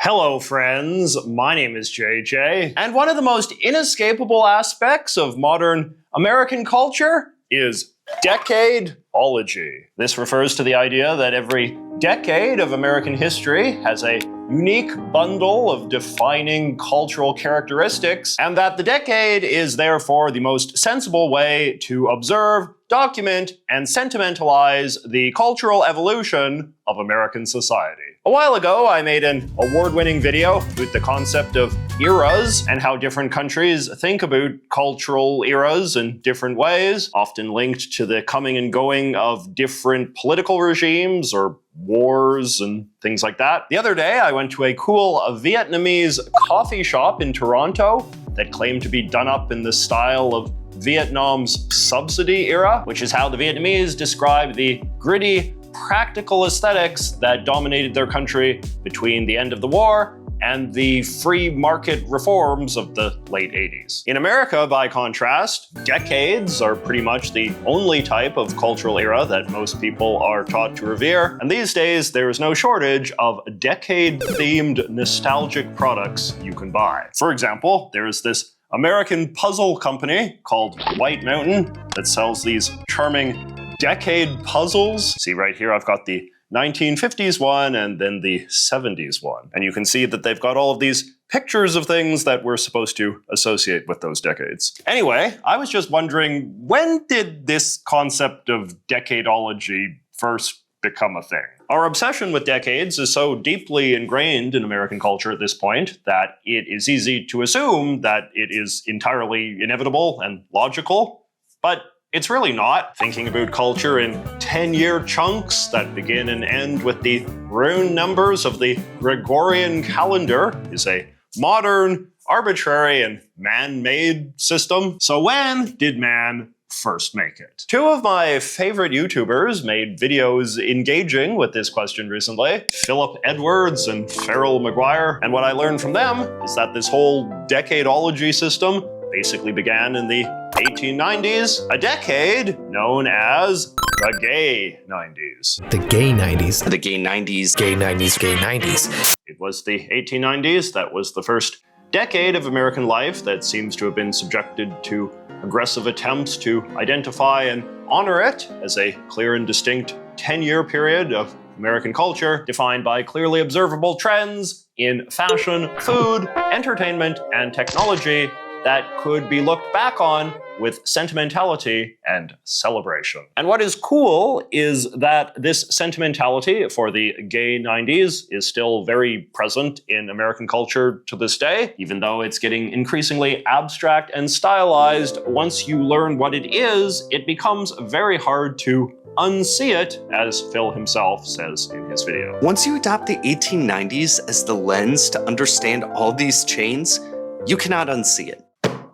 Hello friends, my name is JJ, and one of the most inescapable aspects of modern American culture is Decadeology. This refers to the idea that every decade of American history has a unique bundle of defining cultural characteristics, and that the decade is therefore the most sensible way to observe, document, and sentimentalize the cultural evolution of American society. A while ago, I made an award-winning video with the concept of eras and how different countries think about cultural eras in different ways, often linked to the coming and going of different political regimes or wars and things like that. The other day, I went to a cool Vietnamese coffee shop in Toronto that claimed to be done up in the style of Vietnam's subsidy era, which is how the Vietnamese describe the gritty, practical aesthetics that dominated their country between the end of the war and the free market reforms of the late 80s. In America, by contrast, decades are pretty much the only type of cultural era that most people are taught to revere, and these days there is no shortage of decade-themed nostalgic products you can buy. For example, there is this American puzzle company called White Mountain that sells these charming decade puzzles. See right here, I've got the 1950s one and then the 70s one. And you can see that they've got all of these pictures of things that we're supposed to associate with those decades. Anyway, I was just wondering, when did this concept of decadeology first become a thing? Our obsession with decades is so deeply ingrained in American culture at this point that it is easy to assume that it is entirely inevitable and logical, but it's really not. Thinking about culture in 10-year chunks that begin and end with the rune numbers of the Gregorian calendar is a modern, arbitrary, and man-made system. So when did man first make it? Two of my favorite YouTubers made videos engaging with this question recently, Philip Edwards and Farrell McGuire, and what I learned from them is that this whole decadeology system basically began in the 1890s, a decade known as the gay 90s. The gay 90s. The gay 90s. Gay 90s. Gay 90s. It was the 1890s that was the first decade of American life that seems to have been subjected to aggressive attempts to identify and honor it as a clear and distinct 10-year period of American culture defined by clearly observable trends in fashion, food, entertainment, and technology that could be looked back on with sentimentality and celebration. And what is cool is that this sentimentality for the gay 90s is still very present in American culture to this day, even though it's getting increasingly abstract and stylized. Once you learn what it is, it becomes very hard to unsee it, as Phil himself says in his video. Once you adopt the 1890s as the lens to understand all these chains, you cannot unsee it.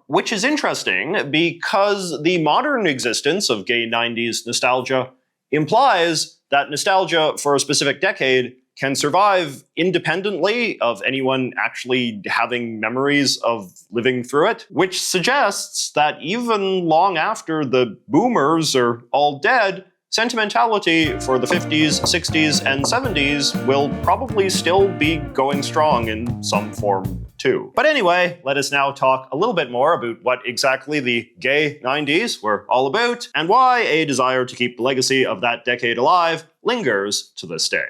Which is interesting because the modern existence of gay 90s nostalgia implies that nostalgia for a specific decade can survive independently of anyone actually having memories of living through it, which suggests that even long after the boomers are all dead, sentimentality for the 50s, 60s, and 70s will probably still be going strong in some form too. But anyway, let us now talk a little bit more about what exactly the gay 90s were all about and why a desire to keep the legacy of that decade alive lingers to this day.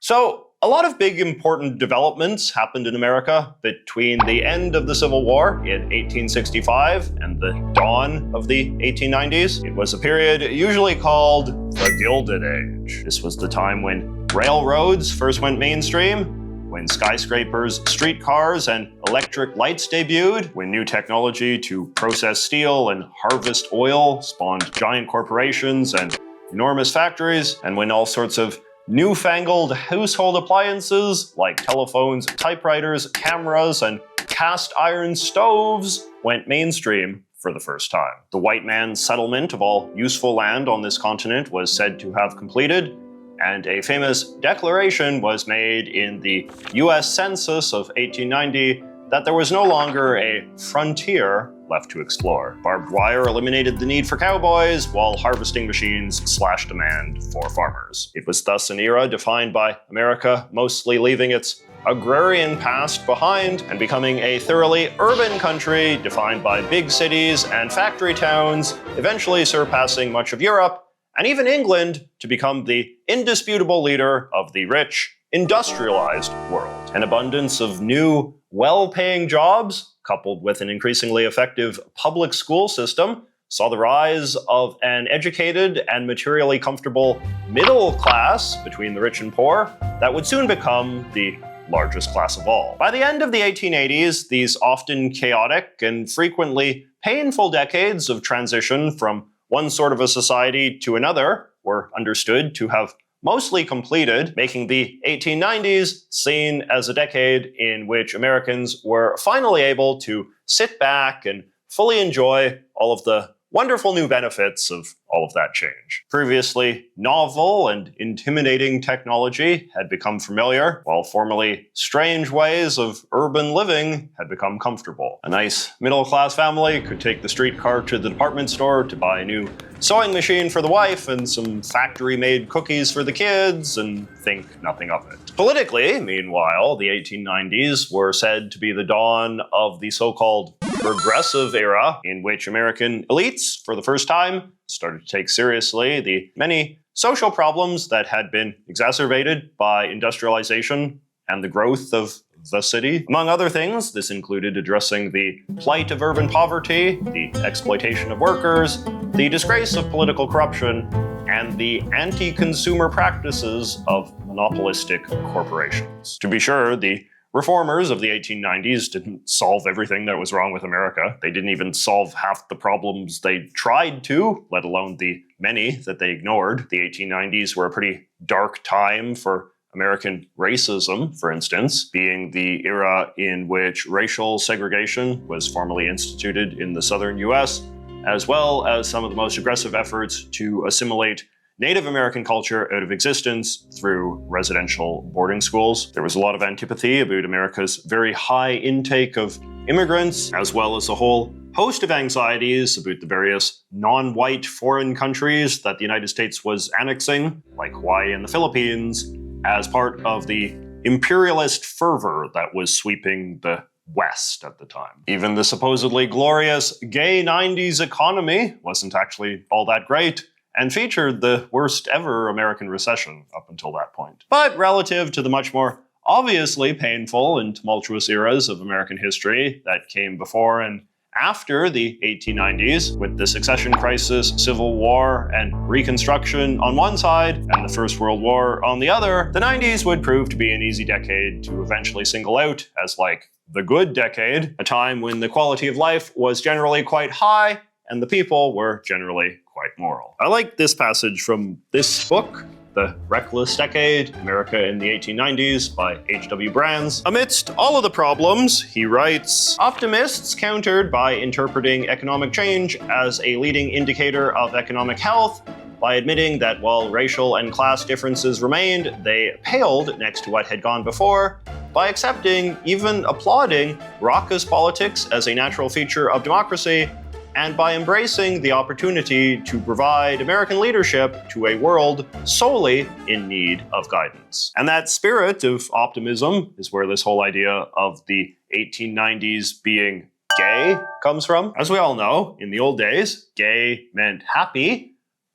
So, a lot of big important developments happened in America between the end of the Civil War in 1865 and the dawn of the 1890s. It was a period usually called the Gilded Age. This was the time when railroads first went mainstream, when skyscrapers, streetcars, and electric lights debuted, when new technology to process steel and harvest oil spawned giant corporations and enormous factories, and when all sorts of newfangled household appliances like telephones, typewriters, cameras, and cast iron stoves went mainstream for the first time. The white man's settlement of all useful land on this continent was said to have completed, and a famous declaration was made in the US Census of 1890 that there was no longer a frontier left to explore. Barbed wire eliminated the need for cowboys, while harvesting machines slashed demand for farmers. It was thus an era defined by America mostly leaving its agrarian past behind and becoming a thoroughly urban country defined by big cities and factory towns, eventually surpassing much of Europe and even England to become the indisputable leader of the rich, industrialized world. An abundance of new, well-paying jobs, coupled with an increasingly effective public school system, saw the rise of an educated and materially comfortable middle class between the rich and poor that would soon become the largest class of all. By the end of the 1880s, these often chaotic and frequently painful decades of transition from one sort of a society to another were understood to have mostly completed, making the 1890s seen as a decade in which Americans were finally able to sit back and fully enjoy all of the wonderful new benefits of all of that change. Previously novel and intimidating technology had become familiar, while formerly strange ways of urban living had become comfortable. A nice middle-class family could take the streetcar to the department store to buy a new sewing machine for the wife and some factory-made cookies for the kids and think nothing of it. Politically, meanwhile, the 1890s were said to be the dawn of the so-called progressive era, in which American elites, for the first time, started to take seriously the many social problems that had been exacerbated by industrialization and the growth of the city. Among other things, this included addressing the plight of urban poverty, the exploitation of workers, the disgrace of political corruption, and the anti-consumer practices of monopolistic corporations. To be sure, the reformers of the 1890s didn't solve everything that was wrong with America. They didn't even solve half the problems they tried to, let alone the many that they ignored. The 1890s were a pretty dark time for American racism, for instance, being the era in which racial segregation was formally instituted in the southern US, as well as some of the most aggressive efforts to assimilate Native American culture out of existence through residential boarding schools. There was a lot of antipathy about America's very high intake of immigrants, as well as a whole host of anxieties about the various non-white foreign countries that the United States was annexing, like Hawaii and the Philippines, as part of the imperialist fervor that was sweeping the West at the time. Even the supposedly glorious gay 90s economy wasn't actually all that great, and featured the worst ever American recession up until that point. But relative to the much more obviously painful and tumultuous eras of American history that came before and after the 1890s, with the succession crisis, Civil War, and Reconstruction on one side, and the First World War on the other, the 90s would prove to be an easy decade to eventually single out as like the good decade, a time when the quality of life was generally quite high and the people were generally quite moral. I like this passage from this book, The Reckless Decade, America in the 1890s by H.W. Brands. Amidst all of the problems, he writes, optimists countered by interpreting economic change as a leading indicator of economic health by admitting that while racial and class differences remained, they paled next to what had gone before, by accepting, even applauding, raucous politics as a natural feature of democracy, and by embracing the opportunity to provide American leadership to a world solely in need of guidance. And that spirit of optimism is where this whole idea of the 1890s being gay comes from. As we all know, in the old days, gay meant happy,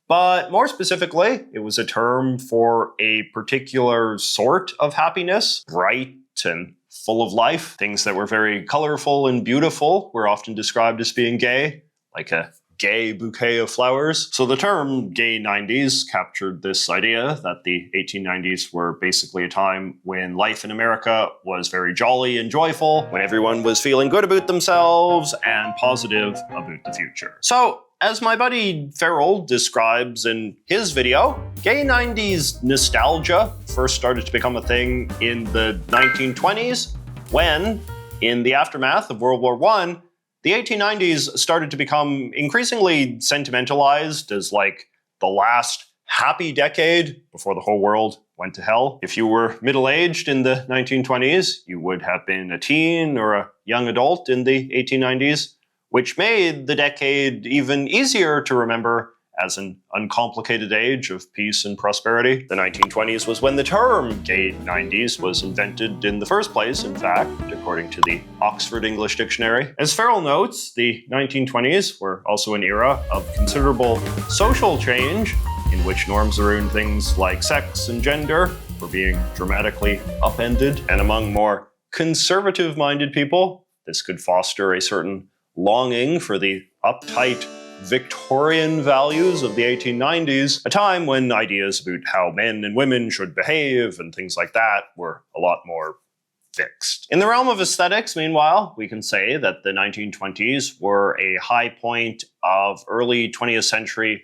but more specifically, it was a term for a particular sort of happiness, bright and full of life. Things that were very colorful and beautiful were often described as being gay, like a gay bouquet of flowers. So the term gay 90s captured this idea that the 1890s were basically a time when life in America was very jolly and joyful, when everyone was feeling good about themselves and positive about the future. So, as my buddy Farrell describes in his video, gay 90s nostalgia first started to become a thing in the 1920s when, in the aftermath of World War I, the 1890s started to become increasingly sentimentalized as like the last happy decade before the whole world went to hell. If you were middle-aged in the 1920s, you would have been a teen or a young adult in the 1890s, which made the decade even easier to remember as an uncomplicated age of peace and prosperity. The 1920s was when the term gay 90s was invented in the first place, in fact, according to the Oxford English Dictionary. As Farrell notes, the 1920s were also an era of considerable social change in which norms around things like sex and gender were being dramatically upended. And among more conservative-minded people, this could foster a certain longing for the uptight Victorian values of the 1890s, a time when ideas about how men and women should behave and things like that were a lot more fixed. In the realm of aesthetics, meanwhile, we can say that the 1920s were a high point of early 20th century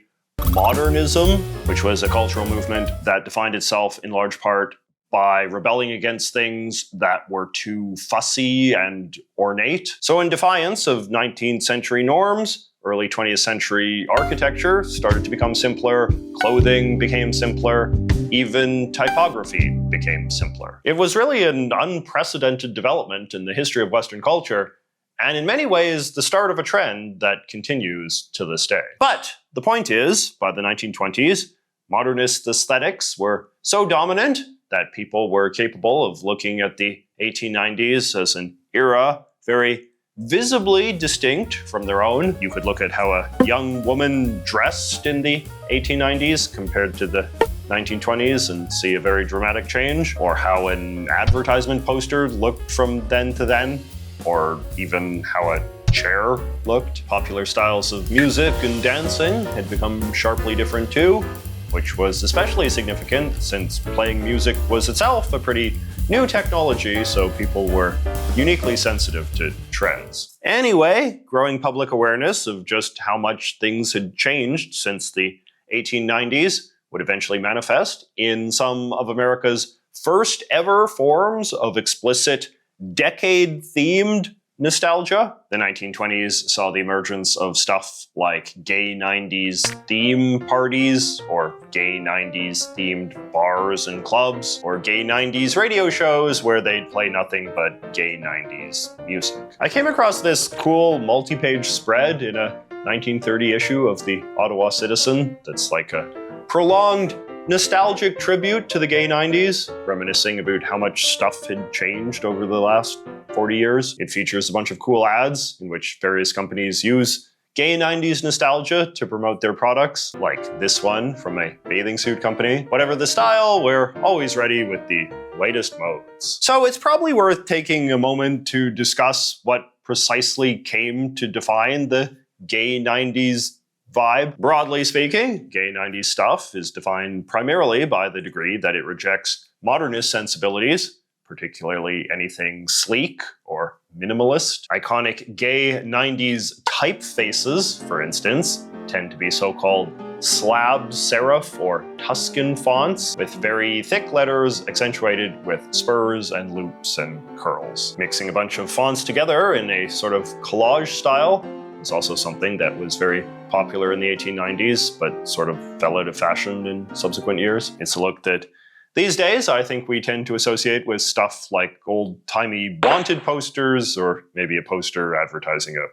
modernism, which was a cultural movement that defined itself in large part by rebelling against things that were too fussy and ornate. So in defiance of 19th century norms, early 20th century architecture started to become simpler, clothing became simpler, even typography became simpler. It was really an unprecedented development in the history of Western culture, and in many ways, the start of a trend that continues to this day. But the point is, by the 1920s, modernist aesthetics were so dominant that people were capable of looking at the 1890s as an era very visibly distinct from their own. You could look at how a young woman dressed in the 1890s compared to the 1920s and see a very dramatic change, or how an advertisement poster looked from then to then, or even how a chair looked. Popular styles of music and dancing had become sharply different too, which was especially significant since playing music was itself a pretty new technology, so people were uniquely sensitive to trends. Anyway, growing public awareness of just how much things had changed since the 1890s would eventually manifest in some of America's first ever forms of explicit decade-themed nostalgia. The 1920s saw the emergence of stuff like gay 90s theme parties, or gay 90s themed bars and clubs, or gay 90s radio shows where they'd play nothing but gay 90s music. I came across this cool multi-page spread in a 1930 issue of the Ottawa Citizen that's like a prolonged nostalgic tribute to the gay 90s, reminiscing about how much stuff had changed over the last 40 years. It features a bunch of cool ads in which various companies use gay 90s nostalgia to promote their products, like this one from a bathing suit company. Whatever the style, we're always ready with the latest modes. So it's probably worth taking a moment to discuss what precisely came to define the gay 90s vibe. Broadly speaking, gay 90s stuff is defined primarily by the degree that it rejects modernist sensibilities, particularly anything sleek or minimalist. Iconic gay 90s typefaces, for instance, tend to be so-called slab serif or Tuscan fonts with very thick letters accentuated with spurs and loops and curls. Mixing a bunch of fonts together in a sort of collage style is also something that was very popular in the 1890s, but sort of fell out of fashion in subsequent years. It's a look that these days I think we tend to associate with stuff like old-timey wanted posters, or maybe a poster advertising a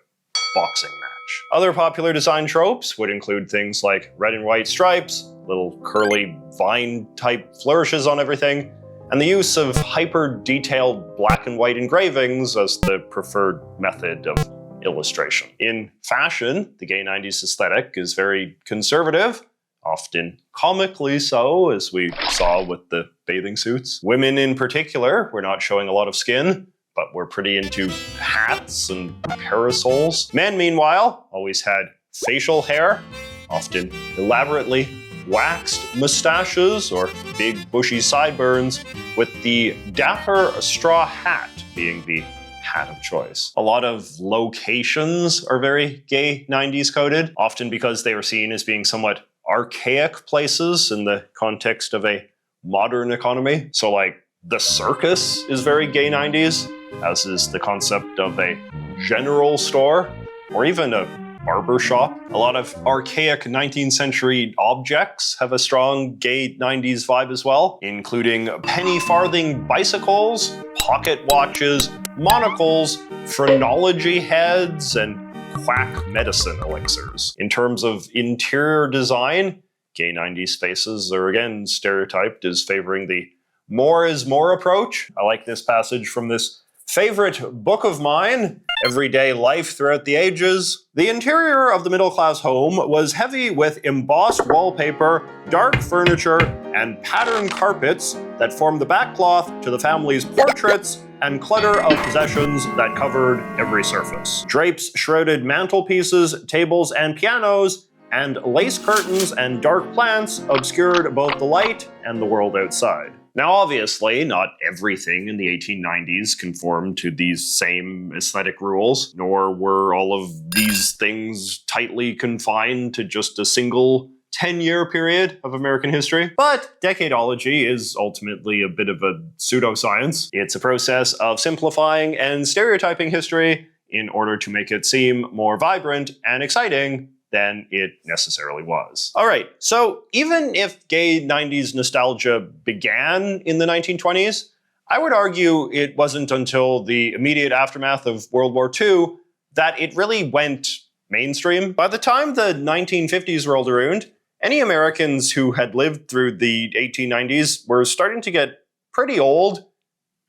boxing match. Other popular design tropes would include things like red and white stripes, little curly vine-type flourishes on everything, and the use of hyper-detailed black and white engravings as the preferred method of illustration. In fashion, the gay 90s aesthetic is very conservative, often comically so, as we saw with the bathing suits. Women in particular were not showing a lot of skin, but were pretty into hats and parasols. Men, meanwhile, always had facial hair, often elaborately waxed mustaches or big bushy sideburns, with the dapper straw hat being the hat of choice. A lot of locations are very gay 90s coded, often because they were seen as being somewhat archaic places in the context of a modern economy. So like the circus is very gay 90s, as is the concept of a general store or even a barber shop. A lot of archaic 19th century objects have a strong gay 90s vibe as well, including penny farthing bicycles, pocket watches, monocles, phrenology heads, and quack medicine elixirs. In terms of interior design, gay 90s spaces are again stereotyped as favoring the more is more approach. I like this passage from this favorite book of mine, Everyday Life Throughout the Ages. The interior of the middle-class home was heavy with embossed wallpaper, dark furniture, and patterned carpets that formed the backcloth to the family's portraits and clutter of possessions that covered every surface. Drapes shrouded mantelpieces, tables, and pianos, and lace curtains and dark plants obscured both the light and the world outside. Now, obviously, not everything in the 1890s conformed to these same aesthetic rules, nor were all of these things tightly confined to just a single 10-year period of American history. But Decadeology is ultimately a bit of a pseudoscience. It's a process of simplifying and stereotyping history in order to make it seem more vibrant and exciting than it necessarily was. All right, so even if gay 90s nostalgia began in the 1920s, I would argue it wasn't until the immediate aftermath of World War II that it really went mainstream. By the time the 1950s rolled around, any Americans who had lived through the 1890s were starting to get pretty old,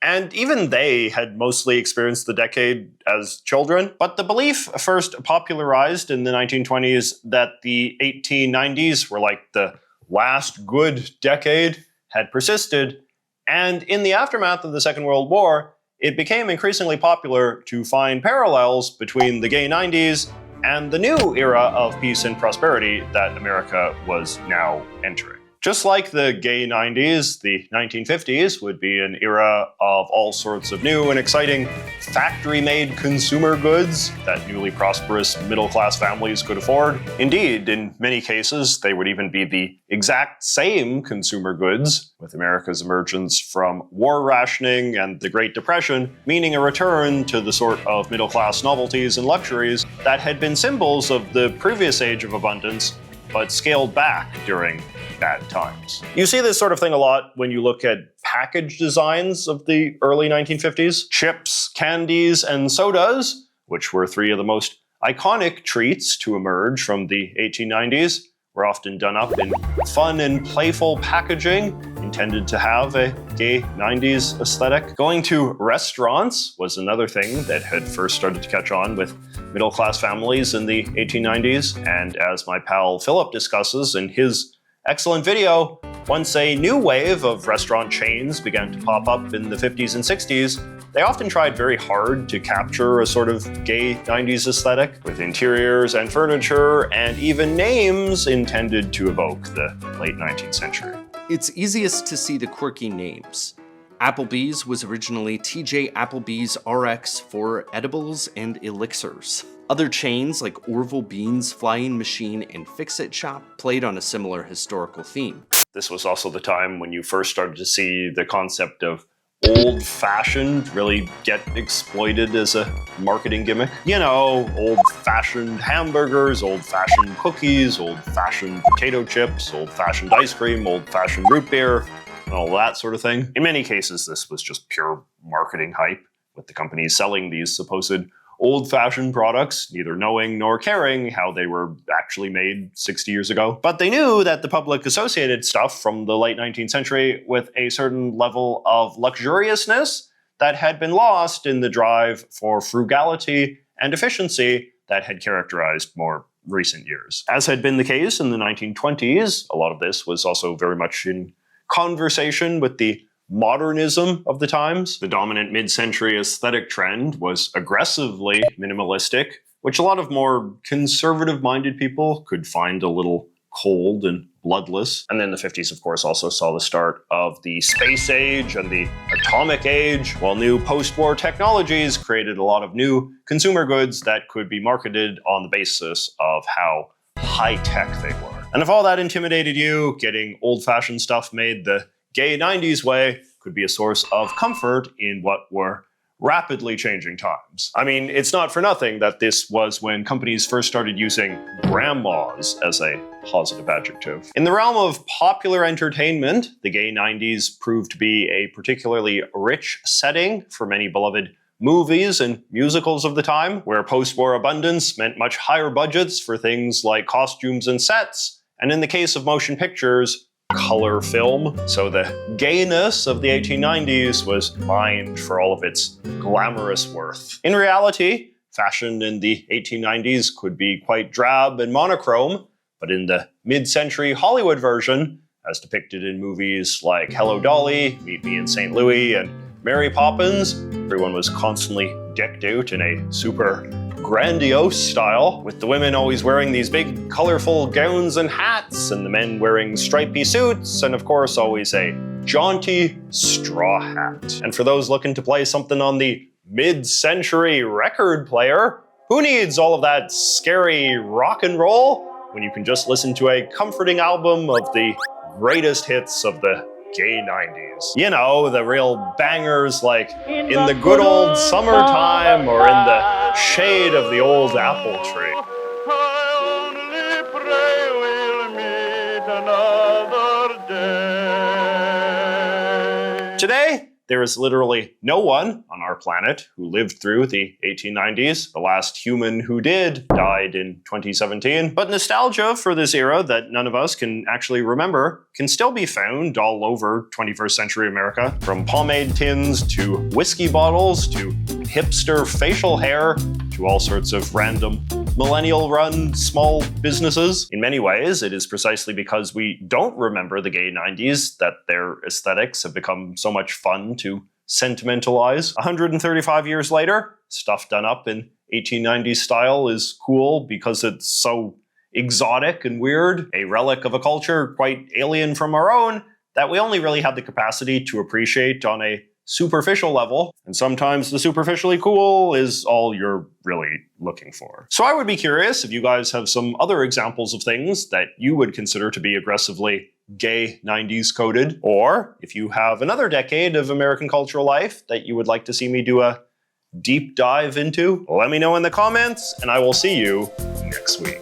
and even they had mostly experienced the decade as children. But the belief first popularized in the 1920s that the 1890s were like the last good decade had persisted, and in the aftermath of the Second World War, it became increasingly popular to find parallels between the gay 90s and the new era of peace and prosperity that America was now entering. Just like the gay 90s, the 1950s would be an era of all sorts of new and exciting factory-made consumer goods that newly prosperous middle-class families could afford. Indeed, in many cases, they would even be the exact same consumer goods, with America's emergence from war rationing and the Great Depression, meaning a return to the sort of middle-class novelties and luxuries that had been symbols of the previous age of abundance, but scaled back during bad times. You see this sort of thing a lot when you look at package designs of the early 1950s. Chips, candies, and sodas, which were three of the most iconic treats to emerge from the 1890s, were often done up in fun and playful packaging intended to have a gay 90s aesthetic. Going to restaurants was another thing that had first started to catch on with middle-class families in the 1890s, and as my pal Philip discusses in his excellent video, once a new wave of restaurant chains began to pop up in the 50s and 60s, they often tried very hard to capture a sort of gay 90s aesthetic, with interiors and furniture and even names intended to evoke the late 19th century. It's easiest to see the quirky names. Applebee's was originally TJ Applebee's RX for edibles and elixirs. Other chains like Orville Bean's Flying Machine and Fix-It Shop played on a similar historical theme. This was also the time when you first started to see the concept of old-fashioned really get exploited as a marketing gimmick. You know, old-fashioned hamburgers, old-fashioned cookies, old-fashioned potato chips, old-fashioned ice cream, old-fashioned root beer, and all that sort of thing. In many cases, this was just pure marketing hype, with the companies selling these supposed old-fashioned products, neither knowing nor caring how they were actually made 60 years ago. But they knew that the public associated stuff from the late 19th century with a certain level of luxuriousness that had been lost in the drive for frugality and efficiency that had characterized more recent years. As had been the case in the 1920s, a lot of this was also very much in conversation with the modernism of the times. The dominant mid-century aesthetic trend was aggressively minimalistic, which a lot of more conservative-minded people could find a little cold and bloodless. And then the 50s, of course, also saw the start of the space age and the atomic age, while new post-war technologies created a lot of new consumer goods that could be marketed on the basis of how high-tech they were. And if all that intimidated you, getting old-fashioned stuff made the gay 90s way could be a source of comfort in what were rapidly changing times. I mean, it's not for nothing that this was when companies first started using grandmas as a positive adjective. In the realm of popular entertainment, the gay 90s proved to be a particularly rich setting for many beloved movies and musicals of the time, where post-war abundance meant much higher budgets for things like costumes and sets, and in the case of motion pictures, color film. So the gayness of the 1890s was mined for all of its glamorous worth. In reality, fashion in the 1890s could be quite drab and monochrome, but in the mid-century Hollywood version, as depicted in movies like Hello Dolly, Meet Me in St. Louis, and Mary Poppins, everyone was constantly decked out in a super grandiose style, with the women always wearing these big colorful gowns and hats, and the men wearing stripy suits, and of course always a jaunty straw hat. And for those looking to play something on the mid-century record player, who needs all of that scary rock and roll when you can just listen to a comforting album of the greatest hits of the gay 90s? You know, the real bangers like In the Good Old Summertime or In the Shade of the Old Apple Tree. I only pray we'll meet another day. Today, there is literally no one on our planet who lived through the 1890s. The last human who did died in 2017. But nostalgia for this era that none of us can actually remember can still be found all over 21st century America. From pomade tins to whiskey bottles to hipster facial hair to all sorts of random millennial-run small businesses. In many ways, it is precisely because we don't remember the gay 90s that their aesthetics have become so much fun to sentimentalize. 135 years later, stuff done up in 1890s style is cool because it's so exotic and weird, a relic of a culture quite alien from our own that we only really have the capacity to appreciate on a superficial level, and sometimes the superficially cool is all you're really looking for. So I would be curious if you guys have some other examples of things that you would consider to be aggressively gay 90s coded, or if you have another decade of American cultural life that you would like to see me do a deep dive into, let me know in the comments, and I will see you next week.